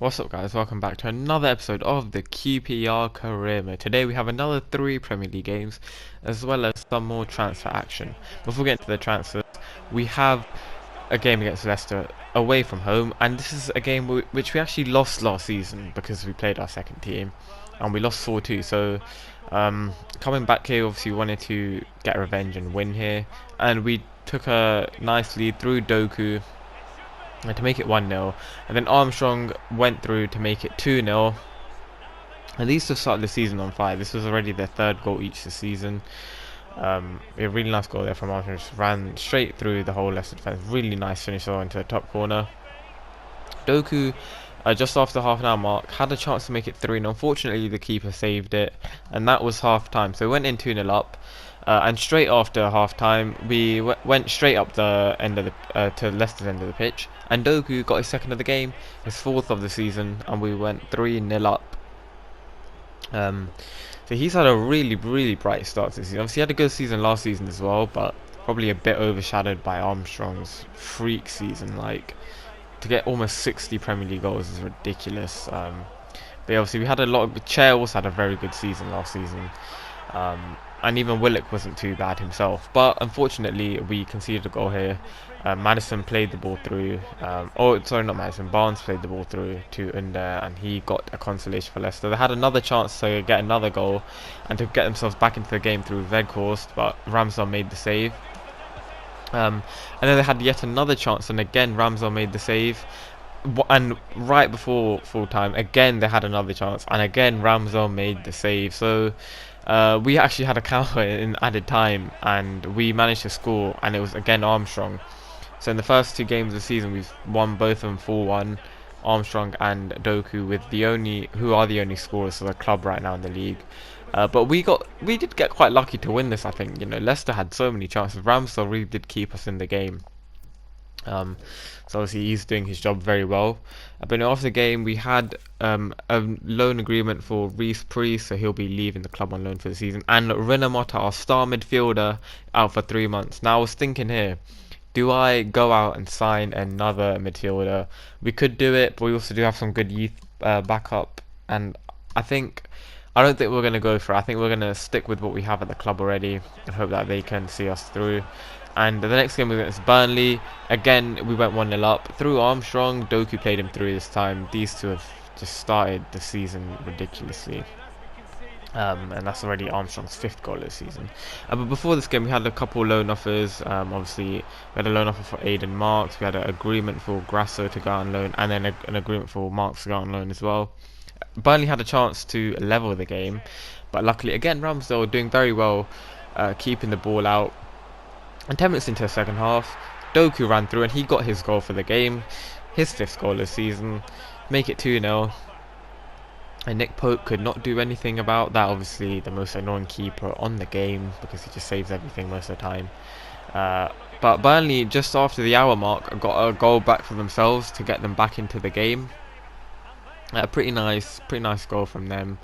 What's up guys, welcome back to another episode of the QPR Career Mode. Today we have another 3 Premier League games as well as some more transfer action. Before we get into the transfers, we have a game against Leicester away from home, and this is a game which we actually lost last season because we played our second team and we lost 4-2. So coming back here, obviously we wanted to get revenge and win here, and we took a nice lead through Doku to make it 1-0, and then Armstrong went through to make it 2-0. And these two started the season on fire. This was already their third goal each this season. A really nice goal there from Armstrong, just ran straight through the whole Leicester defence. Really nice finish into the top corner. Doku, just after the half an hour mark, had a chance to make it 3-0. Unfortunately, the keeper saved it, and that was half time. So we went in 2-0 up. And straight after half time, we went straight up the end of the to Leicester's end of the pitch, and Doku got his second of the game, his fourth of the season, and we went 3-0 up. So he's had a really bright start to the season. Obviously, he had a good season last season as well, but probably a bit overshadowed by Armstrong's freak season. Like, to get almost 60 Premier League goals is ridiculous. But obviously, we had a lot of. Chair also had a very good season last season. And even Willock wasn't too bad himself, but unfortunately we conceded a goal here. Madison played the ball through, not Madison, Barnes played the ball through to Under, and he got a consolation for Leicester. They had another chance to get another goal and to get themselves back into the game through Weghorst, but Ramsdale made the save. And then they had yet another chance, and again Ramsdale made the save. And right before full time, again they had another chance, and again Ramsdale made the save. So we actually had a counter in added time, and we managed to score, and it was again Armstrong. So in the first 2 games of the season, we've won both of them 4-1. Armstrong and Doku who are the only scorers for the club right now in the league. But we did get quite lucky to win this. I think, Leicester had so many chances. Ramsdale really did keep us in the game. So obviously he's doing his job very well. But after the game, we had a loan agreement for Reece Priest, so he'll be leaving the club on loan for the season, and Renamotta, our star midfielder, out for 3 months. Now I was thinking here, do I go out and sign another midfielder? We could do it, but we also do have some good youth backup, and I don't think we're going to go for it. I think we're going to stick with what we have at the club already and hope that they can see us through. And the next game was against Burnley. Again, we went 1-0 up through Armstrong. Doku played him through this time. These two have just started the season ridiculously. And that's already Armstrong's 5th goal of the season. But before this game, we had a couple loan offers. Obviously, we had a loan offer for Aidan Marks. We had an agreement for Grasso to go on loan, and then an agreement for Marks to go on loan as well. Burnley had a chance to level the game, but luckily, again, Ramsdale doing very well, keeping the ball out. And 10 minutes into the second half, Doku ran through and he got his goal for the game, his 5th goal of the season, make it 2-0. And Nick Pope could not do anything about that. Obviously, the most annoying keeper on the game because he just saves everything most of the time. But Burnley, just after the hour mark, got a goal back for themselves to get them back into the game. Pretty nice goal from them.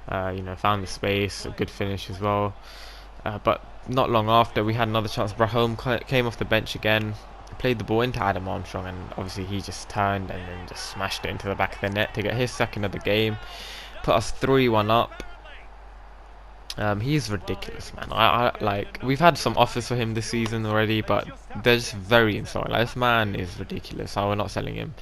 Found the space, a good finish as well. But not long after, we had another chance. Brahom came off the bench again, played the ball into Adam Armstrong, and obviously he just turned and then just smashed it into the back of the net to get his second of the game, put us 3-1 up. He's ridiculous, man. I we've had some offers for him this season already, but they're just very insulting. Like, this man is ridiculous. So we're not selling him.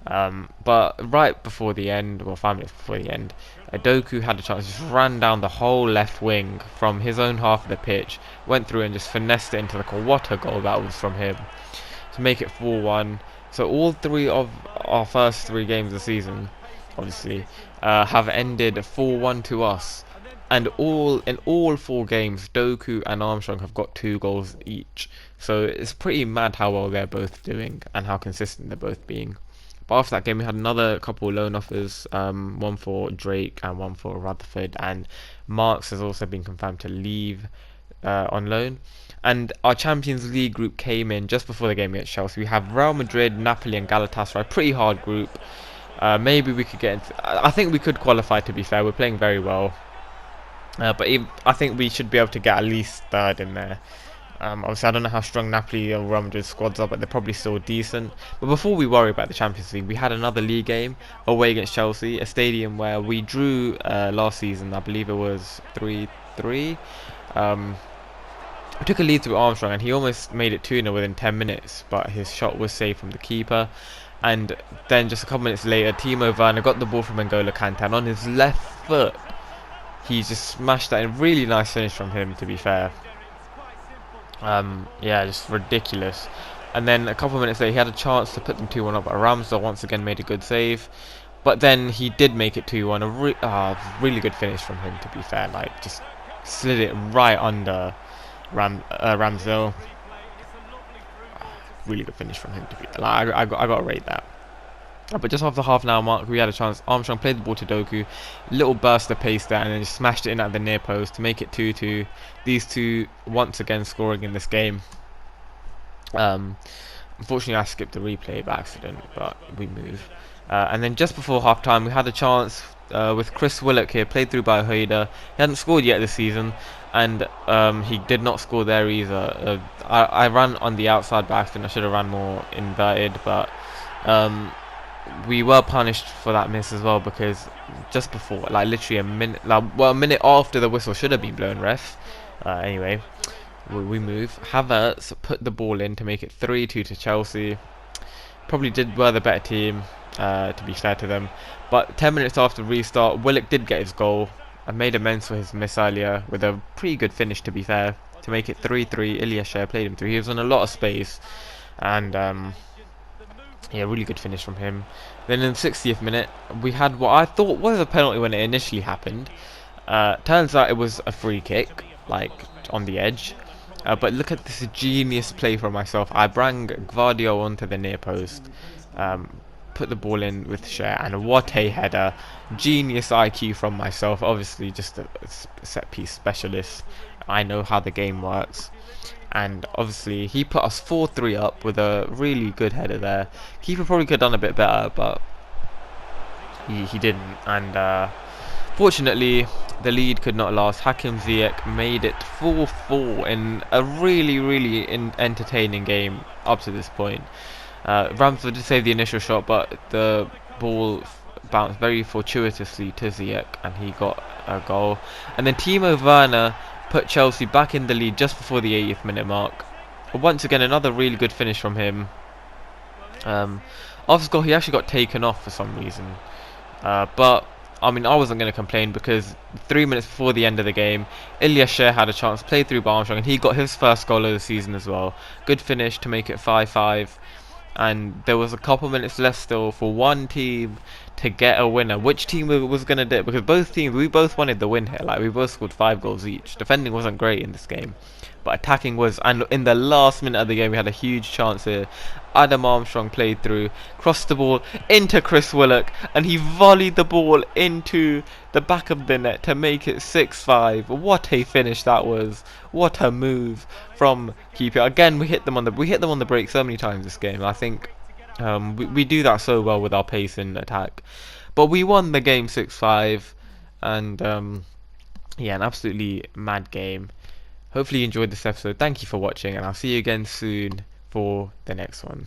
But right before the end, well, 5 minutes before the end, Doku had a chance, just ran down the whole left wing from his own half of the pitch, went through and just finessed it into the goal. What a goal that was from him to make it 4-1. So all 3 of our first 3 games of the season, obviously, have ended 4-1 to us. And in all 4 games, Doku and Armstrong have got 2 goals each. So it's pretty mad how well they're both doing and how consistent they're both being. But after that game, we had another couple of loan offers, one for Drake and one for Rutherford, and Marks has also been confirmed to leave on loan. And our Champions League group came in just before the game against Chelsea. We have Real Madrid, Napoli and Galatasaray, pretty hard group. Maybe we could get into, I think we could qualify, to be fair. We're playing very well. But I think we should be able to get at least 3rd in there. Obviously, I don't know how strong Napoli or Real Madrid squads are, but they're probably still decent. But before we worry about the Champions League, we had another league game away against Chelsea, a stadium where we drew last season. I believe it was 3-3. Um, we took a lead through Armstrong, and he almost made it 2-0 within 10 minutes, but his shot was saved from the keeper. And then just a couple minutes later, Timo Werner got the ball from N'Golo Kante, and on his left foot, he just smashed that in. Really nice finish from him, to be fair. Yeah, just ridiculous. And then a couple of minutes later, he had a chance to put them 2-1 up, but Ramsdale once again made a good save. But then he did make it 2-1. Really good finish from him, to be fair. Like, just slid it right under Ramsdale. Really good finish from him, to be fair. Like, I got to rate that. But just after the half an hour mark, we had a chance. Armstrong played the ball to Doku, little burst of pace there, and then just smashed it in at the near post to make it 2-2. These two once again scoring in this game. Unfortunately, I skipped the replay by accident, but we move. And then just before half time, we had a chance with Chris Willock here, played through by Hoida. He hadn't scored yet this season, and he did not score there either. I ran on the outside by accident. I should have ran more inverted, but we were punished for that miss as well, because just before, like literally a minute, a minute after the whistle should have been blown, ref. Anyway, we move. Havertz put the ball in to make it 3-2 to Chelsea. Probably were the better team, to be fair to them. But 10 minutes after restart, Willock did get his goal and made amends for his miss earlier with a pretty good finish, to be fair, to make it 3-3. Ilyashev played him through. He was in a lot of space, and yeah, really good finish from him. Then in the 60th minute, we had what I thought was a penalty when it initially happened. Turns out it was a free kick, like on the edge. But look at this genius play from myself. I bring Gvardiol onto the near post, put the ball in with Cher, and what a header. Genius IQ from myself. Obviously just a set piece specialist. I know how the game works. And obviously he put us 4-3 up with a really good header there. Keeper probably could have done a bit better, but he didn't. And fortunately, the lead could not last. Hakim Ziyech made it 4-4 in a really entertaining game up to this point. Ramsdale did save the initial shot, but the ball bounced very fortuitously to Ziyech, and he got a goal. And then Timo Werner put Chelsea back in the lead just before the 80th minute mark. Once again, another really good finish from him. After goal, he actually got taken off for some reason. But I mean, I wasn't going to complain, because 3 minutes before the end of the game, Ilyashev had a chance, played through by Armstrong, and he got his first goal of the season as well. Good finish to make it 5-5. And there was a couple minutes left still for one team to get a winner. Which team was going to do it? Because both teams, we both wanted the win here. Like, we both scored 5 goals each. Defending wasn't great in this game, but attacking was. And in the last minute of the game, we had a huge chance here. Adam Armstrong played through, crossed the ball into Chris Willock, and he volleyed the ball into the back of the net to make it 6-5. What a finish that was! What a move from keeper. Again, we hit them on the break so many times this game. I think we do that so well with our pace in attack. But we won the game 6-5, and yeah, an absolutely mad game. Hopefully you enjoyed this episode. Thank you for watching, and I'll see you again soon for the next one.